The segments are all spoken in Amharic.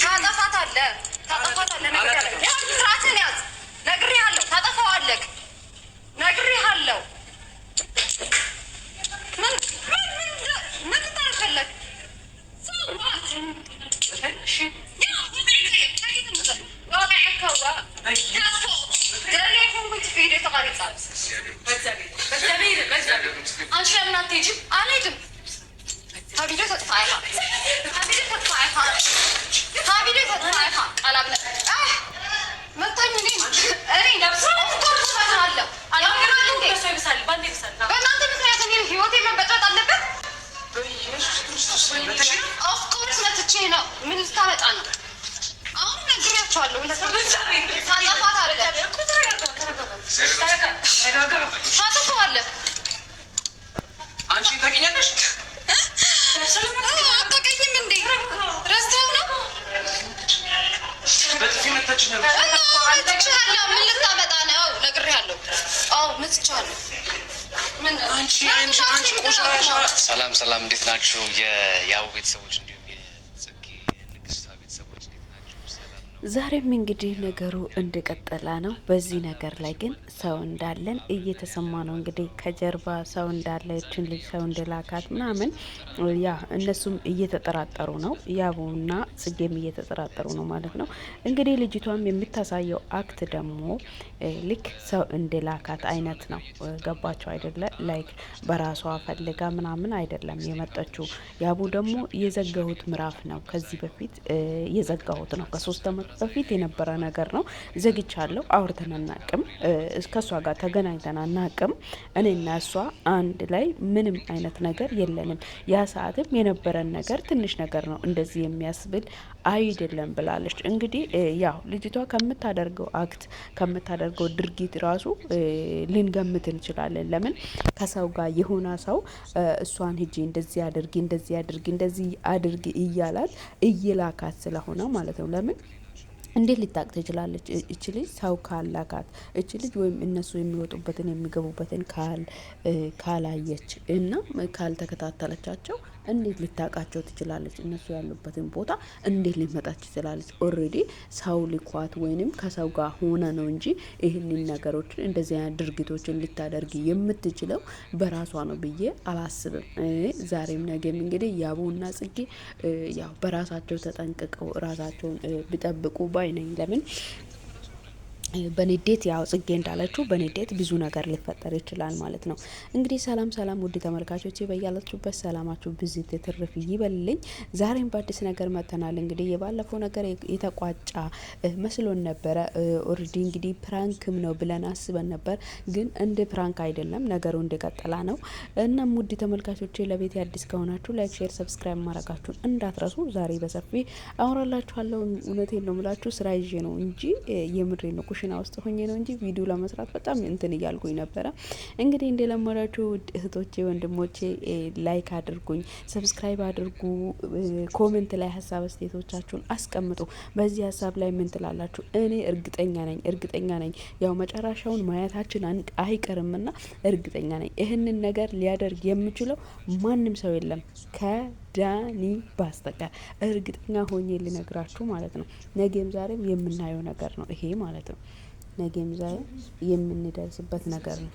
ታጠፋታለህ ነግሬሃለሁ። ስርዓትህን ያዝ ነግሬሃለሁ። ታጠፋዋለህ ነግሬሃለሁ። ምን ታረፈለህ? ምን ልታመጣ ነው? አሁን ነግሬያቸዋለሁ። ታጠፋዋለህ። አንቺ ታውቂኛለሽ? አታውቅኝም እንዴ? ረስተኸው ነው? በጥፊ መታችኝ ነበር። መትቼሃለሁ። ምን ልታመጣ ነው? ነግሬሃለሁ። አዎ መትቼሃለሁ። አንቺ ቆሻሻ። ሰላም ሰላም፣ እንዴት ናችሁ የያቡ ቤተሰቦች እንዲሁም የጽጌ ንግስቷ ቤተሰቦች እንዴት ናችሁ? ሰላም ነው። ዛሬም እንግዲህ ነገሩ እንደቀጠለ ነው። በዚህ ነገር ላይ ግን ሰው እንዳለን እየተሰማ ነው። እንግዲህ ከጀርባ ሰው እንዳለ እችን ልጅ ሰው እንደላካት ምናምን ያ እነሱም እየተጠራጠሩ ነው። ያቡና ጽጌም እየተጠራጠሩ ነው ማለት ነው። እንግዲህ ልጅቷም የምታሳየው አክት ደግሞ ልክ ሰው እንደላካት አይነት ነው። ገባቸው አይደለ? ላይክ በራሷ ፈልጋ ምናምን አይደለም የመጣችው። ያቡ ደግሞ የዘጋሁት ምዕራፍ ነው። ከዚህ በፊት የዘጋሁት ነው። ከ3 ዓመት በፊት የነበረ ነገር ነው። ዘግቻለሁ። አውርተን አናቅም። ከእሷ ጋር ተገናኝተን አናቅም። እኔና እሷ አንድ ላይ ምንም አይነት ነገር የለንም። ያ ሰዓትም የነበረን ነገር ትንሽ ነገር ነው፣ እንደዚህ የሚያስብል አይደለም ብላለች። እንግዲህ ያው ልጅቷ ከምታደርገው አክት ከምታደርገው ድርጊት ራሱ ልንገምት እንችላለን። ለምን ከሰው ጋር የሆነ ሰው እሷን ሂጂ እንደዚህ አድርጊ እንደዚህ አድርጊ እንደዚህ አድርጊ እያላት እየላካት ስለሆነ ማለት ነው። ለምን እንዴት ሊታቅ ትችላለች? እች ልጅ ሰው ካላካት እች ልጅ ወይም እነሱ የሚወጡበትን የሚገቡበትን ካላየች እና ካልተከታተለቻቸው እንዴት ልታቃቸው ትችላለች? እነሱ ያሉበትን ቦታ እንዴት ሊመጣች ትችላለች? ኦልሬዲ ሰው ልኳት ወይንም ከሰው ጋር ሆነ ነው እንጂ ይህንን ነገሮችን እንደዚህ አይነት ድርጊቶችን ልታደርግ የምትችለው በራሷ ነው ብዬ አላስብም። ዛሬም ነገም እንግዲህ ያቡና ጽጌ ያው በራሳቸው ተጠንቅቀው ራሳቸውን ቢጠብቁ ባይ ነኝ። ለምን በንዴት ያው ጽጌ እንዳለችው በንዴት ብዙ ነገር ሊፈጠር ይችላል ማለት ነው። እንግዲህ ሰላም ሰላም ውድ ተመልካቾች በያላችሁበት ሰላማችሁ ብዙ ትርፍ ይበልልኝ። ዛሬም በአዲስ ነገር መጥተናል። እንግዲህ የባለፈው ነገር የተቋጫ መስሎን ነበረ። ኦልሬዲ እንግዲህ ፕራንክም ነው ብለን አስበን ነበር፣ ግን እንደ ፕራንክ አይደለም፣ ነገሩ እንደቀጠላ ነው። እናም ውድ ተመልካቾች ለቤት አዲስ ከሆናችሁ ላይክ፣ ሼር፣ ሰብስክራይብ ማድረጋችሁን እንዳትረሱ። ዛሬ በሰፊ አወራላችኋለሁ። እውነቴን ነው የምላችሁ፣ ስራ ይዤ ነው እንጂ የምሬ ነው ኩሽና ውስጥ ሆኜ ነው እንጂ ቪዲዮ ለመስራት በጣም እንትን እያልኩኝ ነበረ። እንግዲህ እንደለመዳችሁ እህቶቼ ወንድሞቼ ላይክ አድርጉኝ፣ ሰብስክራይብ አድርጉ፣ ኮሜንት ላይ ሀሳብ አስተያየቶቻችሁን አስቀምጡ። በዚህ ሀሳብ ላይ ምን ትላላችሁ? እኔ እርግጠኛ ነኝ ያው መጨረሻውን ማየታችን አይቀርምና እርግጠኛ ነኝ ይህንን ነገር ሊያደርግ የሚችለው ማንም ሰው የለም ከዳኒ በስተቀር። እርግጠኛ ሆኜ ልነግራችሁ ማለት ነው። ነገም ዛሬም የምናየው ነገር ነው ይሄ ማለት ነው። ነገም ዛሬም የምንደርስበት ነገር ነው።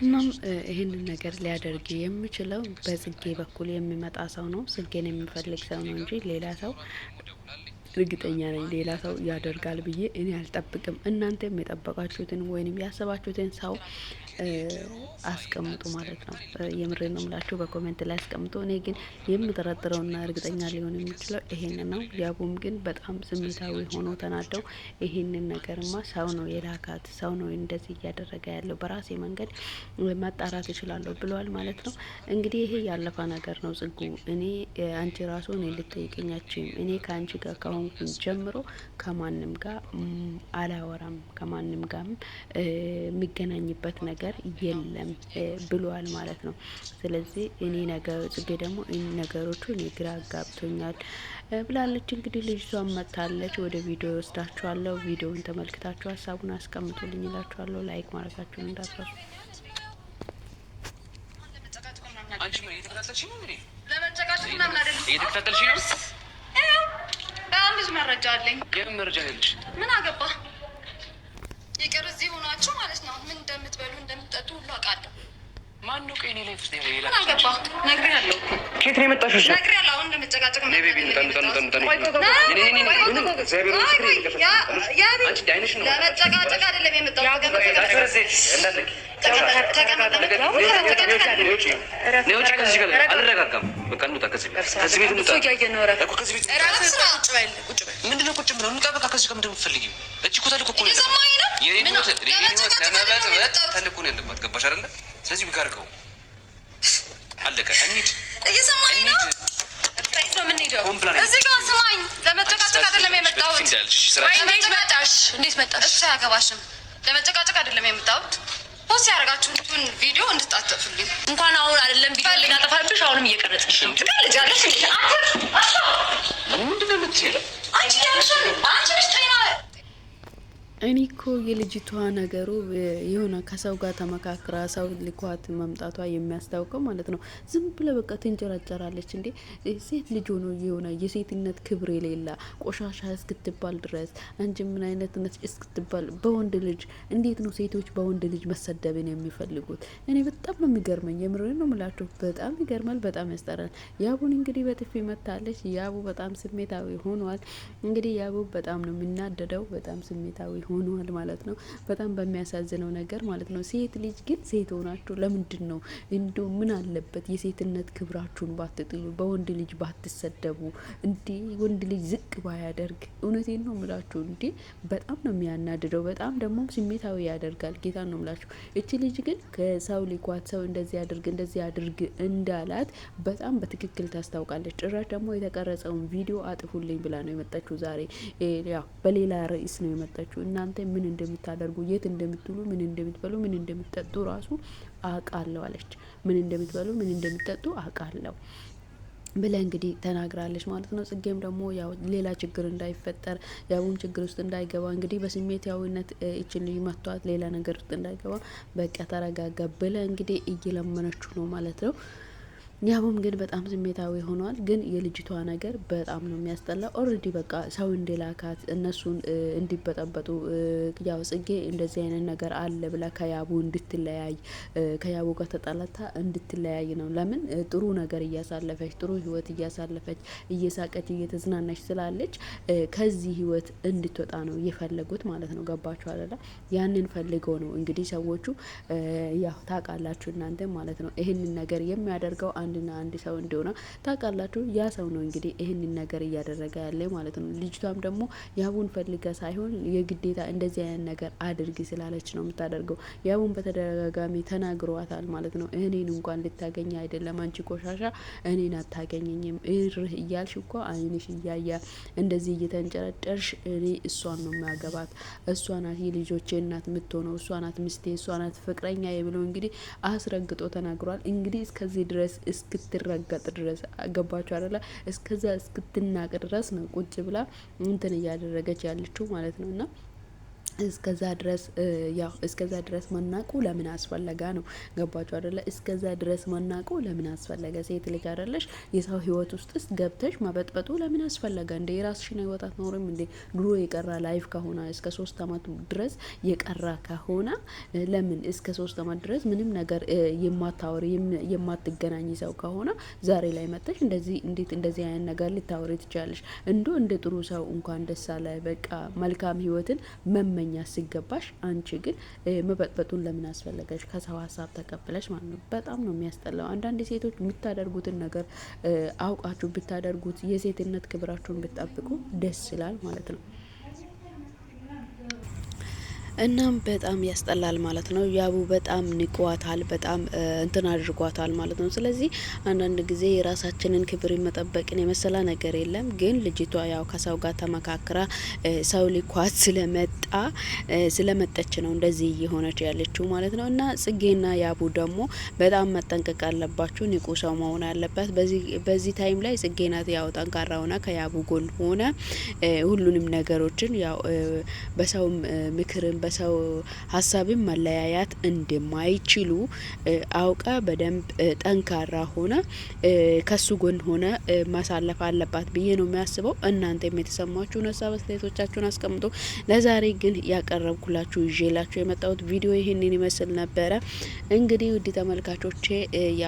እናም ይህንን ነገር ሊያደርግ የሚችለው በጽጌ በኩል የሚመጣ ሰው ነው። ጽጌን የሚፈልግ ሰው ነው እንጂ ሌላ ሰው እርግጠኛ ነኝ ሌላ ሰው ያደርጋል ብዬ እኔ አልጠብቅም። እናንተም የጠበቃችሁትን ወይንም ያሰባችሁትን ሰው አስቀምጡ ማለት ነው። የምሬ ነው ምላችሁ በኮሜንት ላይ አስቀምጡ። እኔ ግን የምጠረጥረውና እርግጠኛ ሊሆን የሚችለው ይሄን ነው። ያቡም ግን በጣም ስሜታዊ ሆኖ ተናደው ይሄንን ነገርማ ሰው ነው የላካት፣ ሰው ነው እንደዚህ እያደረገ ያለው፣ በራሴ መንገድ ማጣራት እችላለሁ ብለዋል ማለት ነው። እንግዲህ ይሄ ያለፈ ነገር ነው። ጽጉ እኔ አንቺ ራሱ እኔ ልትጠይቀኛችም እኔ ከአንቺ ጋር ከሆንኩኝ ጀምሮ ከማንም ጋር አላወራም፣ ከማንም ጋር የሚገናኝበት ነገር የለም ብሏል ማለት ነው። ስለዚህ እኔ ነገር ጽጌ ደግሞ ነገሮቹ እኔ ግራ ጋብቶኛል ብላለች። እንግዲህ ልጅቷን መታለች። ወደ ቪዲዮ ወስዳችኋለሁ። ቪዲዮውን ተመልክታችሁ ሀሳቡን አስቀምጡልኝ እላችኋለሁ። ላይክ ማድረጋችሁን እንዳትረሱ። እየተከታተልሽኝ ነው እንዴ? ለመጨቃጨቅ ምናምን አይደለም። እየተከታተልሽኝ ነው? በጣም ብዙ መረጃ አለኝ። የምን መረጃ ያለሽ? ምን አገባ? ይቅር እዚህ ሆናችሁ ማለት ነው። ምን እንደምትበሉ እንደምትጠጡ ሁሉ አውቃለሁ። ማን ነው ከእኔ ላይ ፍስቴ ነው ይላል? ምን አገባ? ነግሬሃለሁ። ከየት ነው የመጣሽው? ነግሬሃለሁ። አሁን እንደምትጨቃጨቅ ነው። ቤቢ ለመጨቃጨቅ አይደለም የመጣው። ስለዚህ ቢጋርቀው አለቀ። እንሂድ። እየሰማኝ ነው። እዚህ ጋር ስማኝ። ለመጨቃጨቅ አይደለም የመጣሁት። እንዴት መጣሽ? እሱ አያገባሽም። ለመጨቃጨቅ አይደለም የመጣሁት። ፖስት ያደረጋችሁትን ቪዲዮ እንድታጠፉልኝ። እንኳን አሁን አይደለም ቪዲዮ ልናጠፋብሽ፣ አሁንም እየቀረጽሽ ነው። ትቀልጃለሽ። ምንድን ነው የምትይው? አንቺ ነሽ ጤና እኔ እኮ የልጅቷ ነገሩ የሆነ ከሰው ጋር ተመካክራ ሰው ልኳት መምጣቷ የሚያስታውቀው ማለት ነው። ዝም ብለ በቃ ትንጨራጨራለች እንዴ! ሴት ልጅ ሆኖ የሆነ የሴትነት ክብር የሌላ ቆሻሻ እስክትባል ድረስ አንቺ ምን አይነት ነች እስክትባል በወንድ ልጅ እንዴት ነው ሴቶች በወንድ ልጅ መሰደብን የሚፈልጉት? እኔ በጣም ነው የሚገርመኝ። የምሬን ነው የምላችሁ። በጣም ይገርማል። በጣም ያስጠራል። ያቡን እንግዲህ በጥፊ መታለች። ያቡ በጣም ስሜታዊ ሆኗል። እንግዲህ ያቡ በጣም ነው የሚናደደው። በጣም ስሜታዊ ሆኗል ማለት ነው። በጣም በሚያሳዝነው ነገር ማለት ነው። ሴት ልጅ ግን ሴት ሆናችሁ ለምንድን ነው እንዶ ምን አለበት የሴትነት ክብራችሁን ባትጥሉ፣ በወንድ ልጅ ባትሰደቡ እንዴ? ወንድ ልጅ ዝቅ ባያደርግ። እውነቴን ነው ምላችሁ እንዴ! በጣም ነው የሚያናድደው። በጣም ደግሞ ስሜታዊ ያደርጋል። ጌታ ነው ምላችሁ። እቺ ልጅ ግን ከሰው ሊኳት ሰው እንደዚህ አድርግ እንዳላት በጣም በትክክል ታስታውቃለች። ጭራሽ ደግሞ የተቀረጸውን ቪዲዮ አጥፉልኝ ብላ ነው የመጣችው ዛሬ። ያው በሌላ ርዕስ ነው የመጣችው። እናንተ ምን እንደምታደርጉ የት እንደምትሉ ምን እንደምትበሉ ምን እንደምትጠጡ ራሱ አውቃለሁ አለች። ምን እንደምትበሉ ምን እንደምትጠጡ አውቃለሁ ብለ እንግዲህ ተናግራለች ማለት ነው። ጽጌም ደግሞ ያው ሌላ ችግር እንዳይፈጠር ያቡም ችግር ውስጥ እንዳይገባ እንግዲህ በስሜታዊነት እችን ልጅ መቷት ሌላ ነገር ውስጥ እንዳይገባ በቃ ተረጋጋ ብለ እንግዲህ እየለመነችው ነው ማለት ነው። ያቡም ግን በጣም ስሜታዊ ሆኗል። ግን የልጅቷ ነገር በጣም ነው የሚያስጠላ። ኦልሬዲ በቃ ሰው እንዲላካት እነሱን እንዲበጠበጡ ያው ጽጌ እንደዚህ አይነት ነገር አለ ብላ ከያቡ እንድትለያይ ከያቡ ጋር ተጣላታ እንድትለያይ ነው። ለምን ጥሩ ነገር እያሳለፈች ጥሩ ህይወት እያሳለፈች እየሳቀች እየተዝናናች ስላለች ከዚህ ህይወት እንድትወጣ ነው የፈለጉት ማለት ነው። ገባችሁ አይደል? ያንን ፈልገው ነው እንግዲህ ሰዎቹ ያው ታውቃላችሁ እናንተ ማለት ነው። ይሄንን ነገር የሚያደርገው አንድና አንድ ሰው እንደሆነ ታውቃላችሁ። ያ ሰው ነው እንግዲህ ይህንን ነገር እያደረገ ያለ ማለት ነው። ልጅቷም ደግሞ ያቡን ፈልገ ሳይሆን የግዴታ እንደዚህ አይነት ነገር አድርግ ስላለች ነው የምታደርገው። ያቡን በተደጋጋሚ ተናግሯታል ማለት ነው። እኔን እንኳን ልታገኝ አይደለም አንቺ ቆሻሻ እኔን አታገኘኝም እርህ እያልሽ እኮ አይንሽ እያያ እንደዚህ እየተንጨረጨርሽ እኔ እሷን ነው የሚያገባት፣ እሷ ናት የልጆቼ እናት የምትሆነው፣ እሷ ናት ሚስቴ፣ እሷ ናት ፍቅረኛ ብሎ እንግዲህ አስረግጦ ተናግሯል። እንግዲህ እስከዚህ ድረስ እስክትረገጥ ድረስ ገባችሁ አይደለ? እስከዛ እስክትናቅ ድረስ ነው ቁጭ ብላ እንትን እያደረገች ያለችው ማለት ነው። እና እስከዛ ድረስ መናቁ ለምን አስፈለጋ ነው? ገባችሁ አይደለ? እስከዛ ድረስ መናቁ ለምን አስፈለገ? ሴት ልጅ አይደለሽ? የሰው ህይወት ውስጥስ ገብተሽ ማበጥበጡ ለምን አስፈለገ? እንደ የራስሽን ህይወት አትኖርም እንዴ? ድሮ የቀራ ላይፍ ከሆነ እስከ 3 አመት ድረስ የቀራ ከሆነ ለምን እስከ 3 አመት ድረስ ምንም ነገር የማታወሪ የማትገናኝ ሰው ከሆነ ዛሬ ላይ መጥተሽ እንደዚህ አይነት ነገር ልታወሪ ትችላለሽ? እንደ ጥሩ ሰው እንኳን ደስ አለ በቃ መልካም ህይወትን መመኛ ሲገባሽ አንቺ ግን መበጥበጡን ለምን አስፈለገሽ? ከሰው ሀሳብ ተቀብለሽ ማለት ነው። በጣም ነው የሚያስጠላው። አንዳንድ ሴቶች የምታደርጉትን ነገር አውቃችሁ ብታደርጉት የሴትነት ክብራችሁን ብትጠብቁ ደስ ይላል ማለት ነው። እናም በጣም ያስጠላል ማለት ነው። ያቡ በጣም ንቋታል፣ በጣም እንትን አድርጓታል ማለት ነው። ስለዚህ አንዳንድ ጊዜ የራሳችንን ክብር መጠበቅን የመሰለ ነገር የለም። ግን ልጅቷ ያው ከሰው ጋር ተመካክራ ሰው ሊኳት ስለመጠች ነው እንደዚህ እየሆነች ያለችው ማለት ነው። እና ጽጌና ያቡ ደግሞ በጣም መጠንቀቅ አለባችሁ። ንቁ ሰው መሆን አለበት። በዚህ ታይም ላይ ጽጌ ናት ያው ጠንካራ ሆና ከያቡ ጎን ሆነ ሁሉንም ነገሮችን ያው በሰው ምክርን በሰው ሀሳብም መለያያት እንደማይችሉ አውቃ በደንብ ጠንካራ ሆነ ከሱ ጎን ሆነ ማሳለፍ አለባት ብዬ ነው የሚያስበው። እናንተም የተሰማችሁን ሀሳብ አስተያየቶቻችሁን አስቀምጡ። ለዛሬ ግን ያቀረብኩላችሁ ይዤላችሁ የመጣሁት ቪዲዮ ይሄንን ይመስል ነበረ። እንግዲህ ውድ ተመልካቾቼ ያ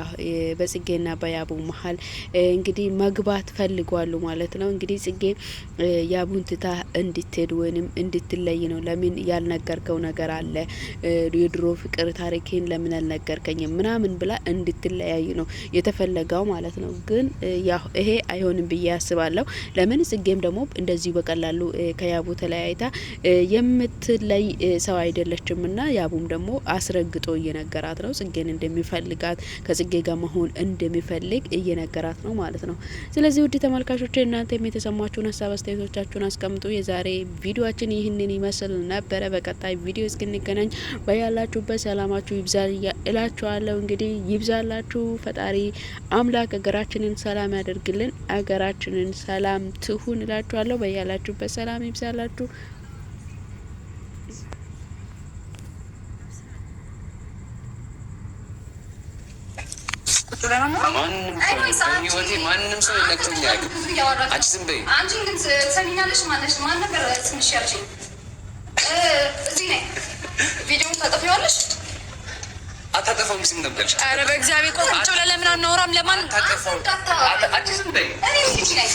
በጽጌና በያቡ መሀል እንግዲህ መግባት ፈልጓሉ ማለት ነው። እንግዲህ ጽጌ ያቡን ትታ እንድትሄድ ወይንም እንድትለይ ነው። ለምን ያልነገርከው ነገር አለ? የድሮ ፍቅር ታሪኬን ለምን አልነገርከኝም? ምናምን ብላ እንድትለያይ ነው የተፈለገው ማለት ነው። ግን ያው ይሄ አይሆንም ብዬ አስባለሁ። ለምን ጽጌም ደግሞ እንደዚህ በቀላሉ ከያቡ ተለያይታ የምትለይ ሰው አይደለችም እና ያቡም ደግሞ አስረግጦ እየነገራት ነው ጽጌን እንደሚፈልጋት ከጽጌ ጋር መሆን እንደሚፈልግ እየነገራት ነው ማለት ነው። ስለዚህ ውድ ተመልካቾች እናንተም የተሰማችሁን ሀሳብ አስተያየቶቻችሁን አስቀምጡ። የዛሬ ቪዲዮአችን ይህንን ይመስል ነበረ። በቀጣይ ቪዲዮ እስክንገናኝ በያላችሁበት ሰላማችሁ ይብዛ እላችኋለሁ። እንግዲህ ይብዛላችሁ። ፈጣሪ አምላክ ሀገራችንን ሰላም ያደርግልን። ሀገራችንን ሰላም ትሁን እላችኋለሁ። በያላችሁበት ሰላም ይብዛላችሁ። ማንም ሰው ይለቅኛል። አንቺ ዝም በይ። አንቺ ግን ሰሚኛለሽ ማለት ማን ነበር ትንሽ ያልሽኝ? እዚህ ነኝ። ቪዲዮውን ታጠፊዋለሽ? አታጠፋውም። ዝም ነበር። ኧረ በእግዚአብሔር ቆይ ቁጭ ብለን ለምን አናወራም? ለማን ታጠፋው? አንቺ ዝም በይ። እኔ ልጅ ነኝ።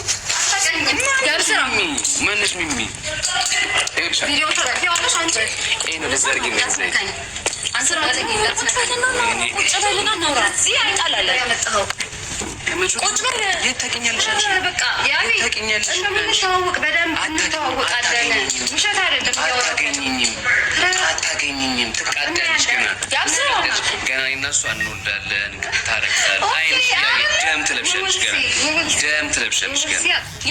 አታቀኝም። ያልስራ ማንሽ ሚሚ ቪዲዮ ታጠፊዋለሽ አንቺ? ይሄ ነው ለዘርጊ ነው ዘይት አንስራ አጥቂ እንዳትነካኝ። ቁጭ ብለን እናውራ። እዚህ አይጣላለ ያመጣው ቁጭ በል። የታቀኛለሽ በቃ ያኔ እንደምንተዋወቅ በደንብ እንተዋወቃለን። ውሸት አይደለም። አታገኝኝም። ትቃጠልሽ ገና እነሱ እንወልዳለን፣ ታረግዛለን። አይንሽ ደም ትለብሻለሽ፣ ደም ትለብሻለሽ።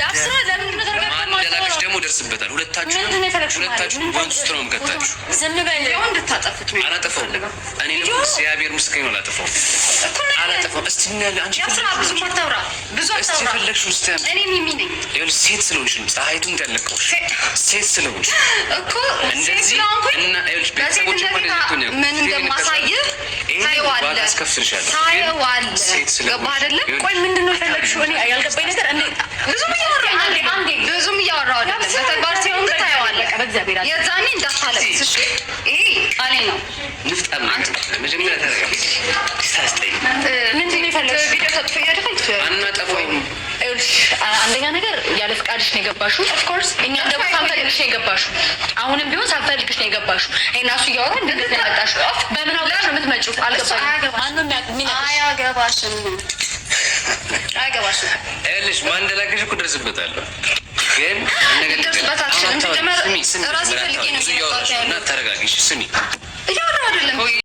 ያብስራ ለምን ነገር ማንደላቅሽ ደግሞ ደርስበታል። ሁለታችሁ ወንዝ ውስጥ ነው የምከታችሁ። ዝም በል። እንድታጠፉት ነው አላጠፋውም። እኔ ደግሞ እግዚአብሔር ምስክሬ ነው። አላጠፋውም። እስቲ አንቺ ብዙ አታውራ፣ ብዙ አታውራ። እኔ ሚሚ ነኝ። ይኸውልሽ ሴት ስለሆንሽ ነው ፀሐይቱን ያለቀውሽ። ሴት ስለሆንሽ እኮ እንደዚህ እና ይኸውልሽ ቤተሰቦች ምን እንደማሳይህ ታየዋለህ፣ ታየዋለህ። ገባህ አይደለም? ቆይ ምንድን ነው የፈለግሽው? እኔ ያልገባኝ ነገር ብዙም እያወራሁ አይደለም። በተግባር ሲሆን ግን ታየዋለህ። የዛኔ እንዳታለቅስ እሺ? ይሄ ቃሌ ነው። መጀመሪያ ምንድን ነው የፈለግሽው? ቪዲዮ ተጥፎ እያደረግሽ አናጠፋውም። አንደኛ ነገር ያለ ፍቃድሽ ነው የገባሽው። ኦፍኮርስ እኛ ደግሞ ሳንፈልግሽ ነው የገባሽው። አሁንም ቢሆን ሳንፈልግሽ ነው የገባሽው። እና እሱ እያወራ እንደዚህ ነው ያመጣሽው። በምን አውቀሽ ነው የምትመጪው? አልገባሽም። አያገባሽም። ይኸውልሽ ማንደላቅሽ እኮ ደርስበታለሁ፣ ግን ደርስበታል። ስሚ፣ ተረጋጊ። ስሚ፣ እያወራሁ አይደለም።